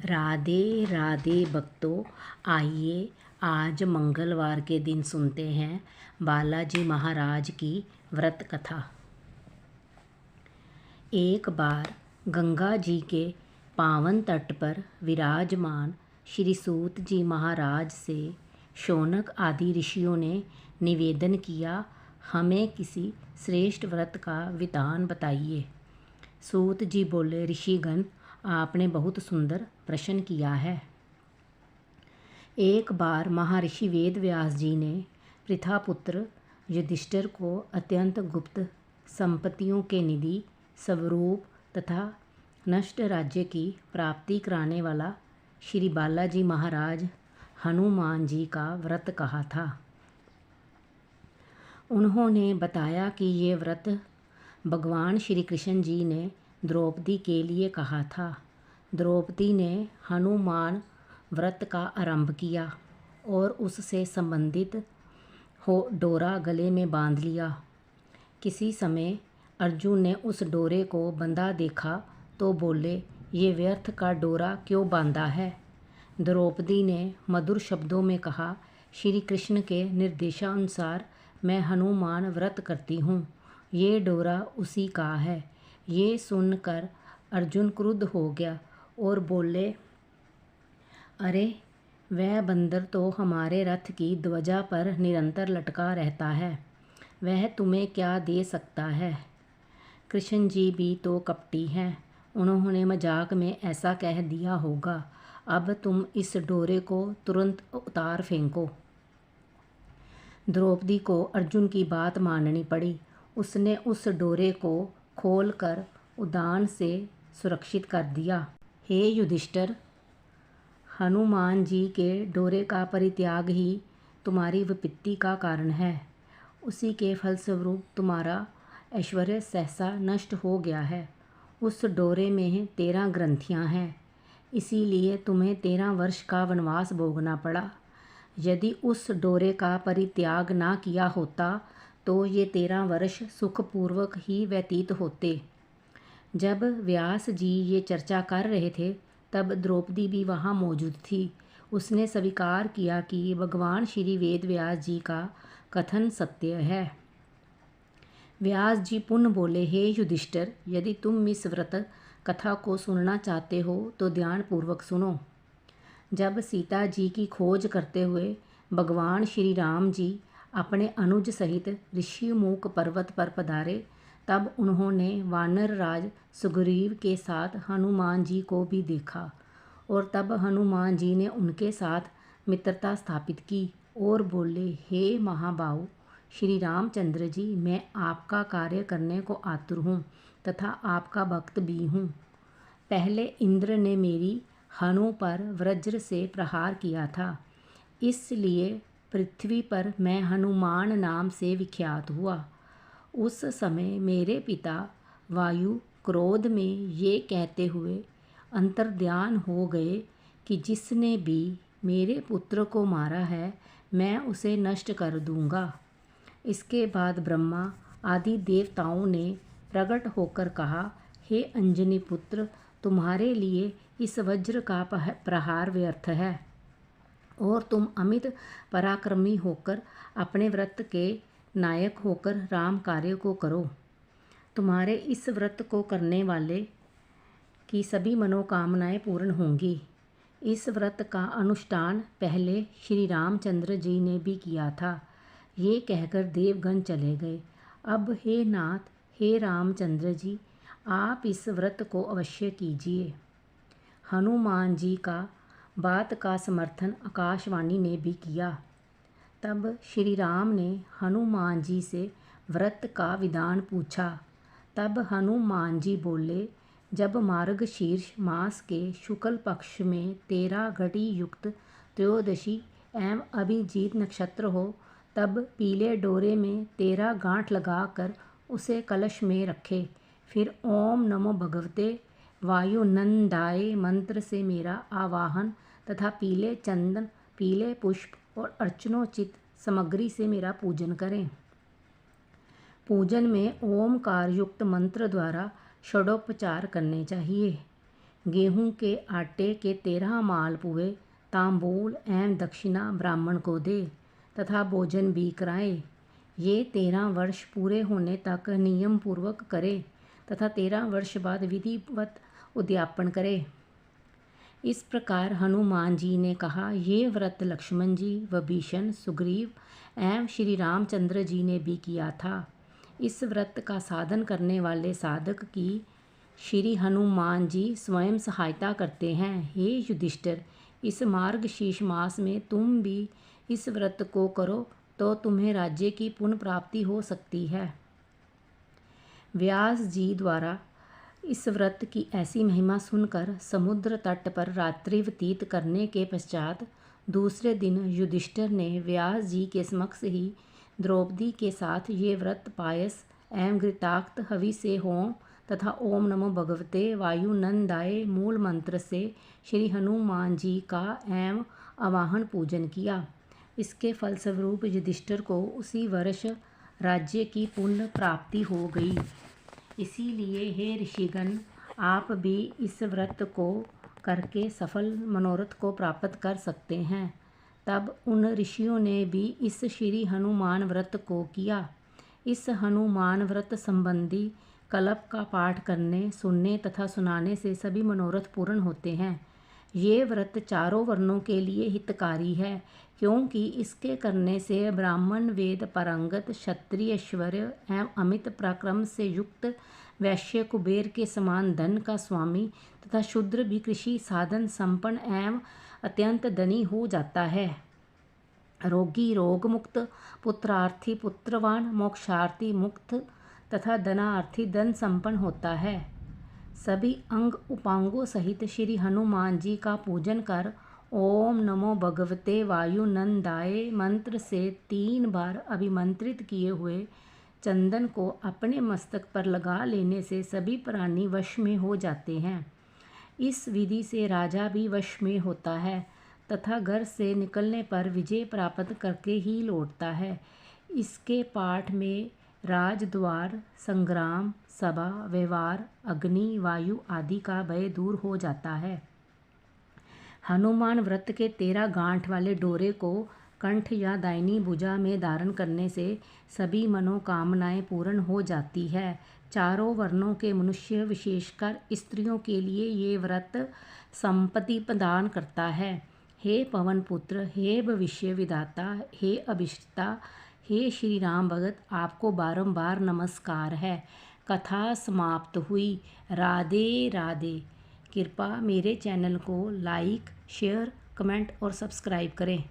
राधे राधे भक्तों, आइए आज मंगलवार के दिन सुनते हैं बालाजी महाराज की व्रत कथा। एक बार गंगा जी के पावन तट पर विराजमान श्री सूत जी महाराज से शौनक आदि ऋषियों ने निवेदन किया, हमें किसी श्रेष्ठ व्रत का विधान बताइए। सूत जी बोले, ऋषिगण, आपने बहुत सुंदर प्रश्न किया है। एक बार महर्षि वेद व्यास जी ने पृथापुत्र युधिष्ठिर को अत्यंत गुप्त संपत्तियों के निधि स्वरूप तथा नष्ट राज्य की प्राप्ति कराने वाला श्री बालाजी महाराज हनुमान जी का व्रत कहा था। उन्होंने बताया कि ये व्रत भगवान श्री कृष्ण जी ने द्रौपदी के लिए कहा था। द्रौपदी ने हनुमान व्रत का आरंभ किया और उससे संबंधित डोरा गले में बांध लिया। किसी समय अर्जुन ने उस डोरे को बंधा देखा तो बोले, ये व्यर्थ का डोरा क्यों बांधा है? द्रौपदी ने मधुर शब्दों में कहा, श्री कृष्ण के निर्देशानुसार मैं हनुमान व्रत करती हूँ, ये डोरा उसी का है। ये सुनकर अर्जुन क्रुद्ध हो गया और बोले, अरे वह बंदर तो हमारे रथ की ध्वजा पर निरंतर लटका रहता है, वह तुम्हें क्या दे सकता है? कृष्ण जी भी तो कपटी हैं, उन्होंने मजाक में ऐसा कह दिया होगा। अब तुम इस डोरे को तुरंत उतार फेंको। द्रौपदी को अर्जुन की बात माननी पड़ी। उसने उस डोरे को खोलकर उड़ान से सुरक्षित कर दिया। हे युधिष्ठिर, हनुमान जी के डोरे का परित्याग ही तुम्हारी विपत्ति का कारण है। उसी के फलस्वरूप तुम्हारा ऐश्वर्य सहसा नष्ट हो गया है। उस डोरे में 13 ग्रंथियां हैं, इसीलिए तुम्हें 13 वर्ष का वनवास भोगना पड़ा। यदि उस डोरे का परित्याग ना किया होता तो ये 13 वर्ष सुखपूर्वक ही व्यतीत होते। जब व्यास जी ये चर्चा कर रहे थे तब द्रौपदी भी वहाँ मौजूद थी। उसने स्वीकार किया कि भगवान श्री वेद व्यास जी का कथन सत्य है। व्यास जी पुनः बोले, हे युधिष्ठिर, यदि तुम इस व्रत कथा को सुनना चाहते हो तो ध्यानपूर्वक सुनो। जब सीता जी की खोज करते हुए भगवान श्री राम जी अपने अनुज सहित ऋषिमुख पर्वत पर पधारे तब उन्होंने वानर राज सुग्रीव के साथ हनुमान जी को भी देखा और तब हनुमान जी ने उनके साथ मित्रता स्थापित की और बोले, हे महाबाहु श्री रामचंद्र जी, मैं आपका कार्य करने को आतुर हूँ तथा आपका भक्त भी हूँ। पहले इंद्र ने मेरी हनु पर वज्र से प्रहार किया था, इसलिए पृथ्वी पर मैं हनुमान नाम से विख्यात हुआ। उस समय मेरे पिता वायु क्रोध में ये कहते हुए अंतर्ध्यान हो गए कि जिसने भी मेरे पुत्र को मारा है मैं उसे नष्ट कर दूंगा। इसके बाद ब्रह्मा आदि देवताओं ने प्रकट होकर कहा, हे अंजनी पुत्र, तुम्हारे लिए इस वज्र का प्रहार व्यर्थ है और तुम अमित पराक्रमी होकर अपने व्रत के नायक होकर राम कार्य को करो। तुम्हारे इस व्रत को करने वाले की सभी मनोकामनाएं पूर्ण होंगी। इस व्रत का अनुष्ठान पहले श्री रामचंद्र जी ने भी किया था। ये कहकर देवगण चले गए। अब हे नाथ, हे रामचंद्र जी, आप इस व्रत को अवश्य कीजिए। हनुमान जी का बात का समर्थन आकाशवाणी ने भी किया। तब श्री राम ने हनुमान जी से व्रत का विधान पूछा। तब हनुमान जी बोले, जब मार्गशीर्ष मास के शुक्ल पक्ष में 13 घटी युक्त त्रयोदशी एवं अभिजीत नक्षत्र हो तब पीले डोरे में 13 गांठ लगाकर उसे कलश में रखे। फिर ओम नमो भगवते वायुनंदाय मंत्र से मेरा आवाहन तथा पीले चंदन, पीले पुष्प और अर्चनोचित सामग्री से मेरा पूजन करें। पूजन में ओमकार युक्त मंत्र द्वारा षडोपचार करने चाहिए। गेहूं के आटे के 13 मालपुए तांबूल एवं दक्षिणा ब्राह्मण को दे तथा भोजन भी कराए। ये 13 वर्ष पूरे होने तक नियम पूर्वक करे तथा 13 वर्ष बाद विधिवत उद्यापन करे। इस प्रकार हनुमान जी ने कहा। ये व्रत लक्ष्मण जी, विभीषण, सुग्रीव एवं श्री रामचंद्र जी ने भी किया था। इस व्रत का साधन करने वाले साधक की श्री हनुमान जी स्वयं सहायता करते हैं। हे युधिष्ठिर, इस मार्गशीर्ष मास में तुम भी इस व्रत को करो तो तुम्हें राज्य की पुण्य प्राप्ति हो सकती है। व्यास जी द्वारा इस व्रत की ऐसी महिमा सुनकर समुद्र तट पर रात्रि व्यतीत करने के पश्चात दूसरे दिन युधिष्ठिर ने व्यास जी के समक्ष ही द्रौपदी के साथ ये व्रत पायस एवं घृताक्त हवि से होम तथा ओम नमो भगवते वायुनंदाय मूल मंत्र से श्री हनुमान जी का एवं आवाहन पूजन किया। इसके फलस्वरूप युधिष्ठिर को उसी वर्ष राज्य की पुण्य प्राप्ति हो गई। इसीलिए हे ऋषिगण, आप भी इस व्रत को करके सफल मनोरथ को प्राप्त कर सकते हैं। तब उन ऋषियों ने भी इस श्री हनुमान व्रत को किया। इस हनुमान व्रत संबंधी कल्प का पाठ करने, सुनने तथा सुनाने से सभी मनोरथ पूर्ण होते हैं। ये व्रत चारों वर्णों के लिए हितकारी है, क्योंकि इसके करने से ब्राह्मण वेद पारंगत, क्षत्रिय ऐश्वर्य एवं अमित पराक्रम से युक्त, वैश्य कुबेर के समान धन का स्वामी तथा शूद्र भी कृषि साधन संपन्न एवं अत्यंत धनी हो जाता है। रोगी रोग मुक्त, पुत्रार्थी पुत्रवान, मोक्षार्थी मुक्त तथा धनार्थी धन संपन्न होता है। सभी अंग उपांगों सहित श्री हनुमान जी का पूजन कर ओम नमो भगवते वायुनंदाय मंत्र से 3 बार अभिमंत्रित किए हुए चंदन को अपने मस्तक पर लगा लेने से सभी प्राणी वश में हो जाते हैं। इस विधि से राजा भी वश में होता है तथा घर से निकलने पर विजय प्राप्त करके ही लौटता है। इसके पाठ में राजद्वार, संग्राम, सभा, व्यवहार, अग्नि, वायु आदि का भय दूर हो जाता है। हनुमान व्रत के 13 गांठ वाले डोरे को कंठ या दाहिनी भुजा में धारण करने से सभी मनोकामनाएं पूर्ण हो जाती है। चारों वर्णों के मनुष्य, विशेषकर स्त्रियों के लिए ये व्रत संपत्ति प्रदान करता है। हे पवन पुत्र, हे भविष्य विधाता, हे अभिष्टा, हे श्री राम भगत, आपको बारंबार नमस्कार है। कथा समाप्त हुई। राधे राधे। कृपया मेरे चैनल को लाइक, शेयर, कमेंट और सब्सक्राइब करें।